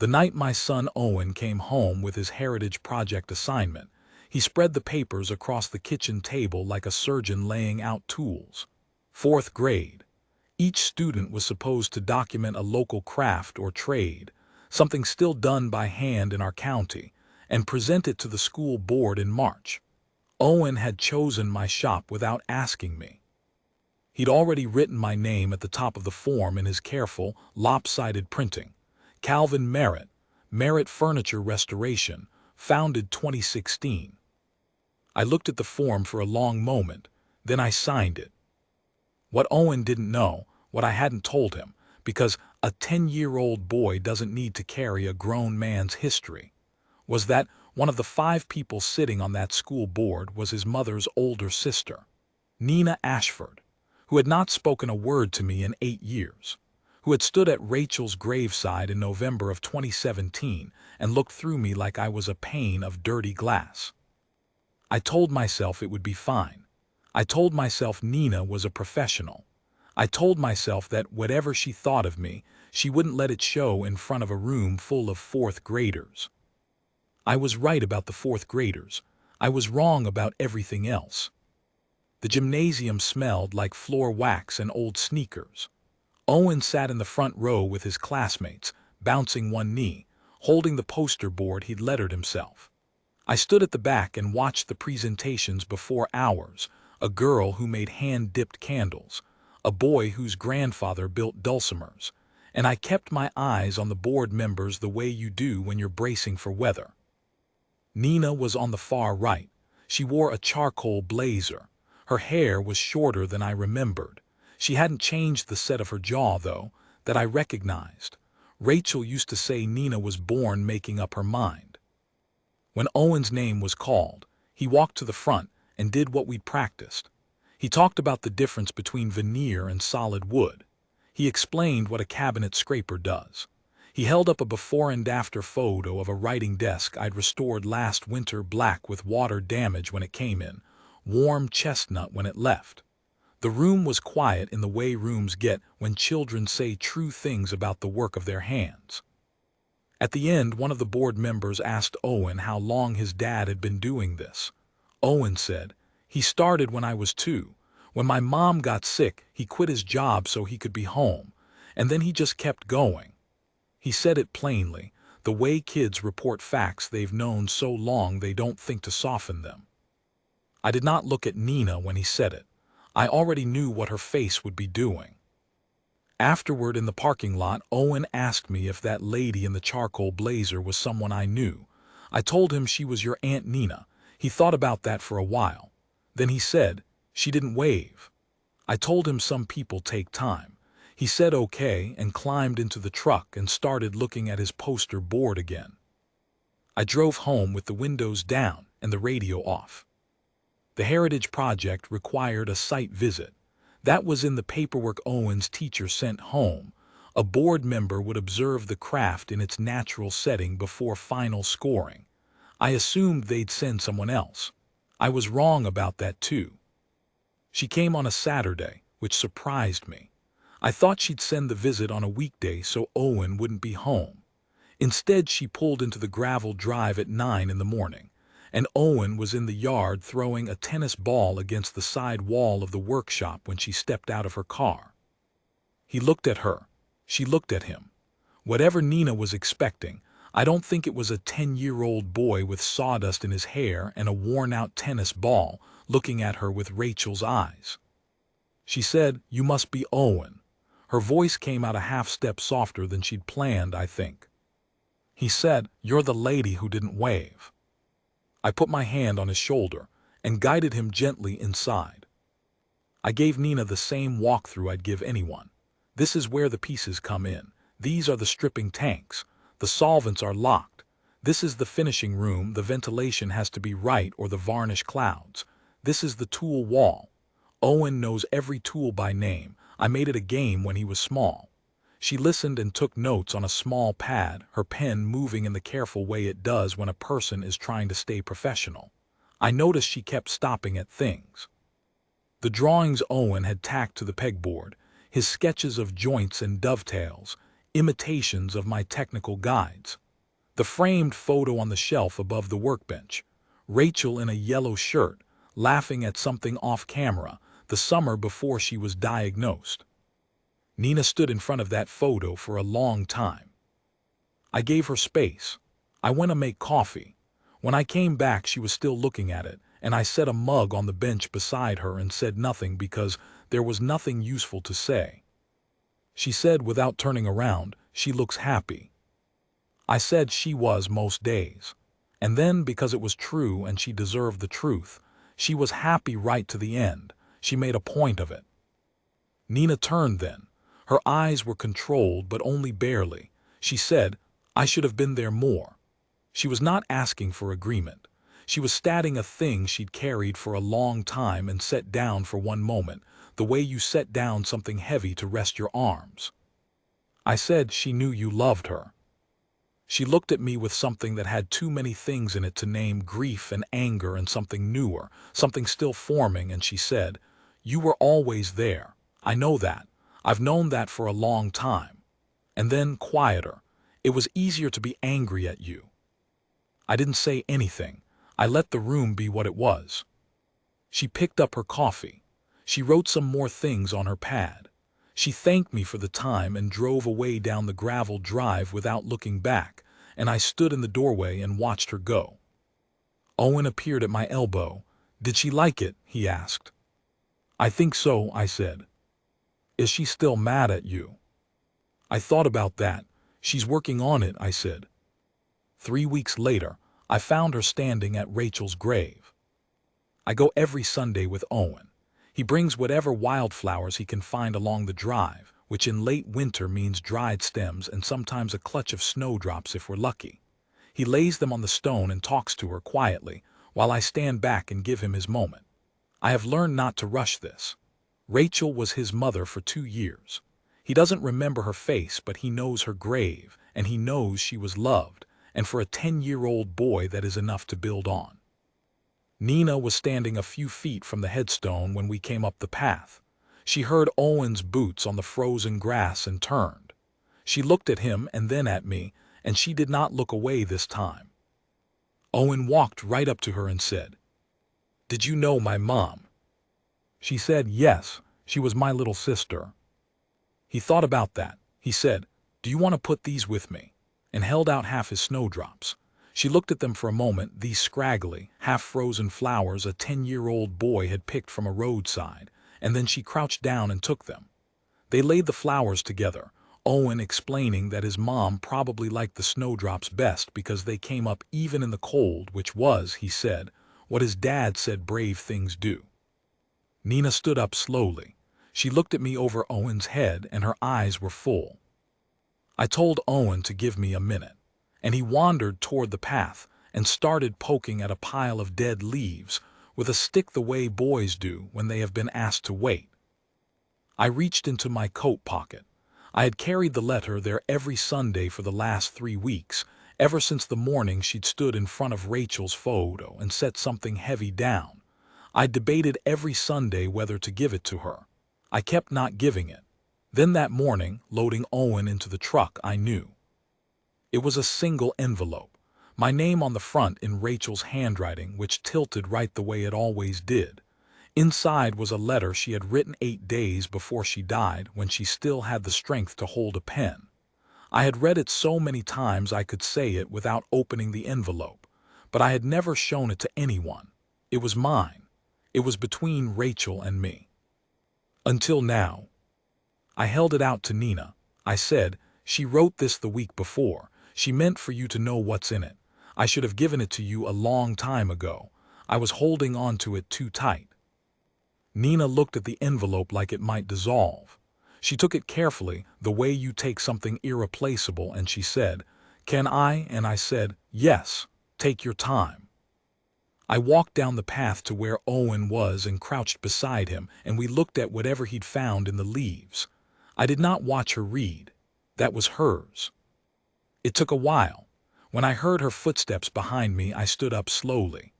The night my son Owen came home with his heritage project assignment, he spread the papers across the kitchen table like a surgeon laying out tools. Fourth grade. Each student was supposed to document a local craft or trade, something still done by hand in our county, and present it to the school board in March. Owen had chosen my shop without asking me. He'd already written my name at the top of the form in his careful, lopsided printing. Calvin Merritt, Merritt Furniture Restoration, founded 2016. I looked at the form for a long moment, then I signed it. What Owen didn't know, what I hadn't told him, because a 10-year-old boy doesn't need to carry a grown man's history, was that one of the 5 people sitting on that school board was his mother's older sister, Nina Ashford, who had not spoken a word to me in 8 years, who had stood at Rachel's graveside in November of 2017 and looked through me like I was a pane of dirty glass. I told myself it would be fine. I told myself Nina was a professional. I told myself that whatever she thought of me, she wouldn't let it show in front of a room full of 4th graders. I was right about the 4th graders. I was wrong about everything else. The gymnasium smelled like floor wax and old sneakers. Owen sat in the front row with his classmates, bouncing one knee, holding the poster board he'd lettered himself. I stood at the back and watched the presentations before ours, a girl who made hand-dipped candles, a boy whose grandfather built dulcimers, and I kept my eyes on the board members the way you do when you're bracing for weather. Nina was on the far right. She wore a charcoal blazer. Her hair was shorter than I remembered. She hadn't changed the set of her jaw, though, that I recognized. Rachel used to say Nina was born making up her mind. When Owen's name was called, he walked to the front and did what we'd practiced. He talked about the difference between veneer and solid wood. He explained what a cabinet scraper does. He held up a before and after photo of a writing desk I'd restored last winter, black with water damage when it came in, warm chestnut when it left. The room was quiet in the way rooms get when children say true things about the work of their hands. At the end, one of the board members asked Owen how long his dad had been doing this. Owen said, "He started when I was 2. When my mom got sick, he quit his job so he could be home, and then he just kept going." He said it plainly, the way kids report facts they've known so long they don't think to soften them. I did not look at Nina when he said it. I already knew what her face would be doing. Afterward in the parking lot, Owen asked me if that lady in the charcoal blazer was someone I knew. I told him she was your Aunt Nina. He thought about that for a while. Then he said, "She didn't wave." I told him some people take time. He said okay and climbed into the truck and started looking at his poster board again. I drove home with the windows down and the radio off. The Heritage Project required a site visit. That was in the paperwork Owen's teacher sent home. A board member would observe the craft in its natural setting before final scoring. I assumed they'd send someone else. I was wrong about that too. She came on a Saturday, which surprised me. I thought she'd send the visit on a weekday so Owen wouldn't be home. Instead, she pulled into the gravel drive at 9 in the morning, and Owen was in the yard throwing a tennis ball against the side wall of the workshop when she stepped out of her car. He looked at her. She looked at him. Whatever Nina was expecting, I don't think it was a 10-year-old boy with sawdust in his hair and a worn-out tennis ball looking at her with Rachel's eyes. She said, "You must be Owen." Her voice came out a half-step softer than she'd planned, I think. He said, "You're the lady who didn't wave." I put my hand on his shoulder and guided him gently inside. I gave Nina the same walkthrough I'd give anyone. This is where the pieces come in. These are the stripping tanks. The solvents are locked. This is the finishing room. The ventilation has to be right or the varnish clouds. This is the tool wall. Owen knows every tool by name. I made it a game when he was small. She listened and took notes on a small pad, her pen moving in the careful way it does when a person is trying to stay professional. I noticed she kept stopping at things. The drawings Owen had tacked to the pegboard, his sketches of joints and dovetails, imitations of my technical guides. The framed photo on the shelf above the workbench. Rachel in a yellow shirt, laughing at something off camera, the summer before she was diagnosed. Nina stood in front of that photo for a long time. I gave her space. I went to make coffee. When I came back, she was still looking at it, and I set a mug on the bench beside her and said nothing because there was nothing useful to say. She said without turning around, "She looks happy." I said she was most days. And then, because it was true and she deserved the truth, she was happy right to the end. She made a point of it. Nina turned then. Her eyes were controlled, but only barely. She said, "I should have been there more." She was not asking for agreement. She was stating a thing she'd carried for a long time and set down for one moment, the way you set down something heavy to rest your arms. I said she knew you loved her. She looked at me with something that had too many things in it to name: grief and anger and something newer, something still forming, and she said, "You were always there. I know that. I've known that for a long time." And then, quieter, "It was easier to be angry at you." I didn't say anything. I let the room be what it was. She picked up her coffee. She wrote some more things on her pad. She thanked me for the time and drove away down the gravel drive without looking back, and I stood in the doorway and watched her go. Owen appeared at my elbow. "Did she like it?" he asked. "I think so," I said. "Is she still mad at you?" "I thought about that. She's working on it," I said. 3 weeks later, I found her standing at Rachel's grave. I go every Sunday with Owen. He brings whatever wildflowers he can find along the drive, which in late winter means dried stems and sometimes a clutch of snowdrops if we're lucky. He lays them on the stone and talks to her quietly, while I stand back and give him his moment. I have learned not to rush this. Rachel was his mother for 2 years. He doesn't remember her face, but he knows her grave, and he knows she was loved, and for a 10-year-old boy that is enough to build on. Nina was standing a few feet from the headstone when we came up the path. She heard Owen's boots on the frozen grass and turned. She looked at him and then at me, and she did not look away this time. Owen walked right up to her and said, "Did you know my mom?" She said, "Yes, she was my little sister." He thought about that. He said, "Do you want to put these with me?" and held out half his snowdrops. She looked at them for a moment, these scraggly, half-frozen flowers a 10-year-old boy had picked from a roadside, and then she crouched down and took them. They laid the flowers together, Owen explaining that his mom probably liked the snowdrops best because they came up even in the cold, which was, he said, what his dad said brave things do. Nina stood up slowly. She looked at me over Owen's head, and her eyes were full. I told Owen to give me a minute, and he wandered toward the path and started poking at a pile of dead leaves with a stick the way boys do when they have been asked to wait. I reached into my coat pocket. I had carried the letter there every Sunday for the last 3 weeks, ever since the morning she'd stood in front of Rachel's photo and set something heavy down. I debated every Sunday whether to give it to her. I kept not giving it. Then that morning, loading Owen into the truck, I knew. It was a single envelope, my name on the front in Rachel's handwriting, which tilted right the way it always did. Inside was a letter she had written 8 days before she died, when she still had the strength to hold a pen. I had read it so many times I could say it without opening the envelope, but I had never shown it to anyone. It was mine. It was between Rachel and me. Until now. I held it out to Nina. I said, "She wrote this the week before. She meant for you to know what's in it. I should have given it to you a long time ago. I was holding on to it too tight." Nina looked at the envelope like it might dissolve. She took it carefully, the way you take something irreplaceable, and she said, "Can I?" And I said, "Yes, take your time." I walked down the path to where Owen was and crouched beside him, and we looked at whatever he'd found in the leaves. I did not watch her read. That was hers. It took a while. When I heard her footsteps behind me, I stood up slowly.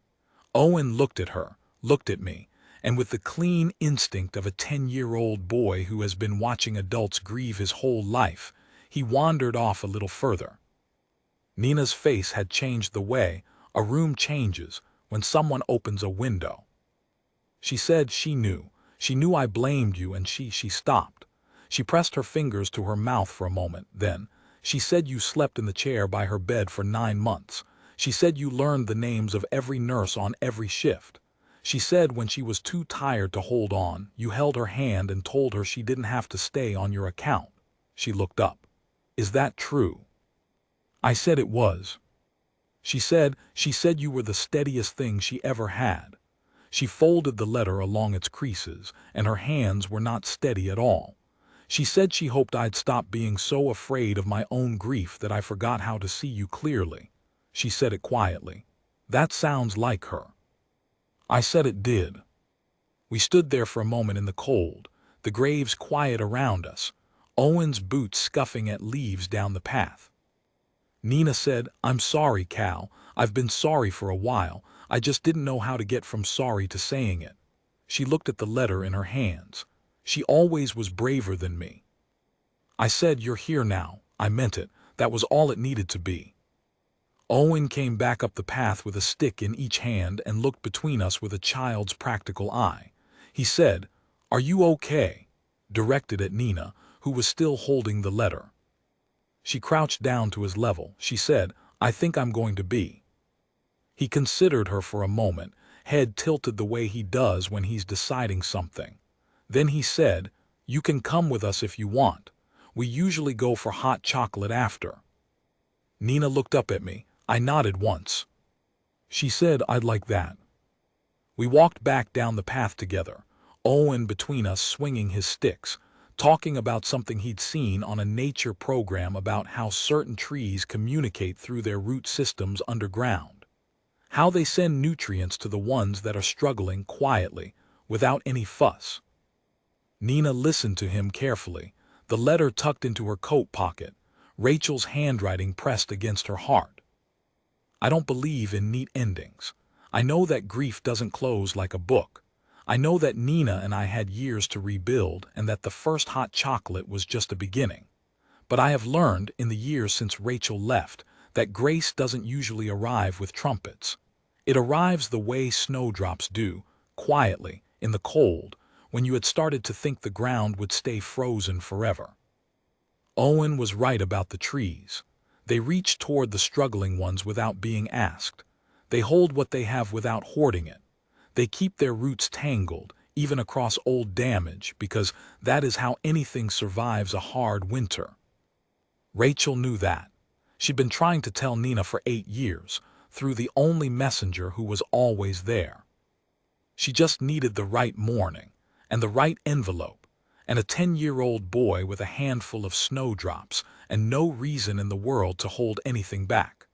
Owen looked at her, looked at me, and with the clean instinct of a 10-year-old boy who has been watching adults grieve his whole life, He wandered off a little further. Nina's face had changed the way a room changes when someone opens a window. She said she knew. She knew I blamed you, and she stopped. She pressed her fingers to her mouth for a moment. Then she said you slept in the chair by her bed for 9 months. She said you learned the names of every nurse on every shift. She said when she was too tired to hold on, you held her hand and told her she didn't have to stay on your account. She looked up. Is that true? I said it was. She said you were the steadiest thing she ever had. She folded the letter along its creases, and her hands were not steady at all. She said she hoped I'd stop being so afraid of my own grief that I forgot how to see you clearly. She said it quietly. That sounds like her. I said it did. We stood there for a moment in the cold, the graves quiet around us, Owen's boots scuffing at leaves down the path. Nina said, I'm sorry, Cal. I've been sorry for a while. I just didn't know how to get from sorry to saying it. She looked at the letter in her hands. She always was braver than me. I said, you're here now. I meant it. That was all it needed to be. Owen came back up the path with a stick in each hand and looked between us with a child's practical eye. He said, Are you okay? Directed at Nina, who was still holding the letter. She crouched down to his level. She said, I think I'm going to be. He considered her for a moment, head tilted the way he does when he's deciding something. Then he said, You can come with us if you want. We usually go for hot chocolate after. Nina looked up at me. I nodded once. She said, I'd like that. We walked back down the path together, Owen between us swinging his sticks, talking about something he'd seen on a nature program about how certain trees communicate through their root systems underground. How they send nutrients to the ones that are struggling quietly, without any fuss. Nina listened to him carefully, the letter tucked into her coat pocket, Rachel's handwriting pressed against her heart. I don't believe in neat endings. I know that grief doesn't close like a book. I know that Nina and I had years to rebuild and that the first hot chocolate was just a beginning. But I have learned in the years since Rachel left that grace doesn't usually arrive with trumpets. It arrives the way snowdrops do, quietly, in the cold, when you had started to think the ground would stay frozen forever. Owen was right about the trees. They reach toward the struggling ones without being asked. They hold what they have without hoarding it. They keep their roots tangled, even across old damage, because that is how anything survives a hard winter. Rachel knew that. She'd been trying to tell Nina for 8 years, through the only messenger who was always there. She just needed the right morning, and the right envelope, and a 10-year-old boy with a handful of snowdrops, and no reason in the world to hold anything back.